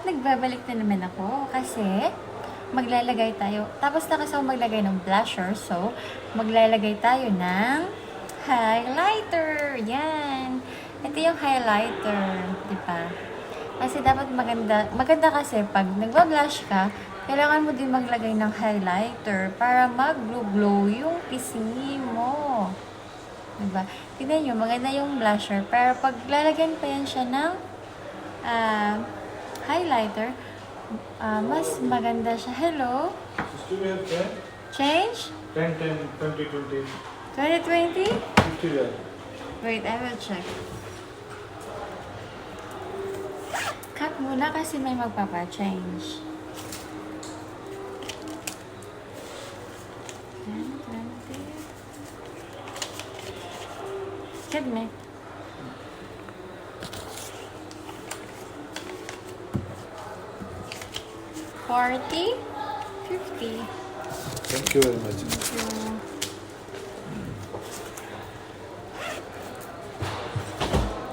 nagbabalik na naman ako kasi maglalagay tayo. Tapos na kasi ako maglagay ng blusher. So, maglalagay tayo ng highlighter. Yan. Ito yung highlighter. Diba? Kasi dapat maganda. Maganda kasi pag nagba-blush ka, kailangan mo din maglagay ng highlighter para mag-glow yung pisngi mo. Diba? Tignan nyo, maganda yung blusher. Pero pag lalagyan pa yan siya ng highlighter, mas maganda siya. Hello? Still we have 10? Change? 10, 10, 20, 20. 2020? Still there. Wait, I will check. Cut muna kasi may magpapa-change. 10, 20. Excuse me. 40, 50. Thank you very much.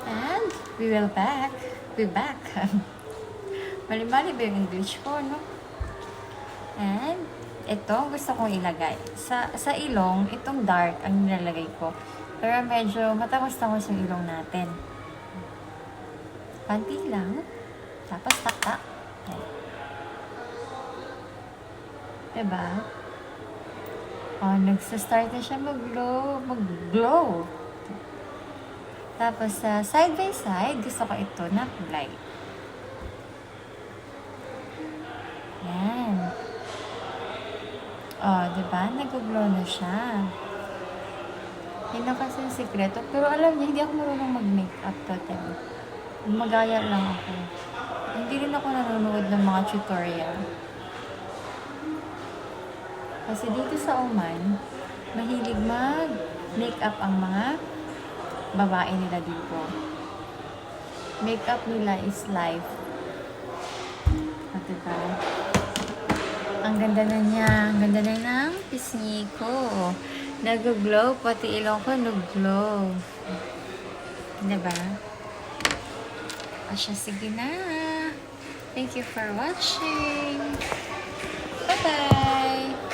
And we will be back. Mali-mali ba yung English ko, no? And ito, gusto kong ilagay. Sa ilong, itong dark ang nilalagay ko. Pero medyo matangos-tangos yung ilong natin. Panti lang. Tapos tak-tak. Diba? Oh, nagsastart na siya mag-glow. Tapos, side by side, gusto ko ito na kulay. Yan. Oh, diba? Nag-glow na siya. Yun na kasi yung sikreto. Pero alam niyo, hindi ako marunong mag-makeup totally. Magaya lang ako. Hindi rin ako nanonood ng mga tutorial. Kasi dito sa Oman, mahilig mag-makeup ang mga babae nila dito. Makeup nila is life. At diba? Ang ganda na niya. Ang ganda na ng pisngi ko. Nag-glow. Pati ilong ko nag-glow. Diba? Asya, sige na. Thank you for watching. Bye-bye!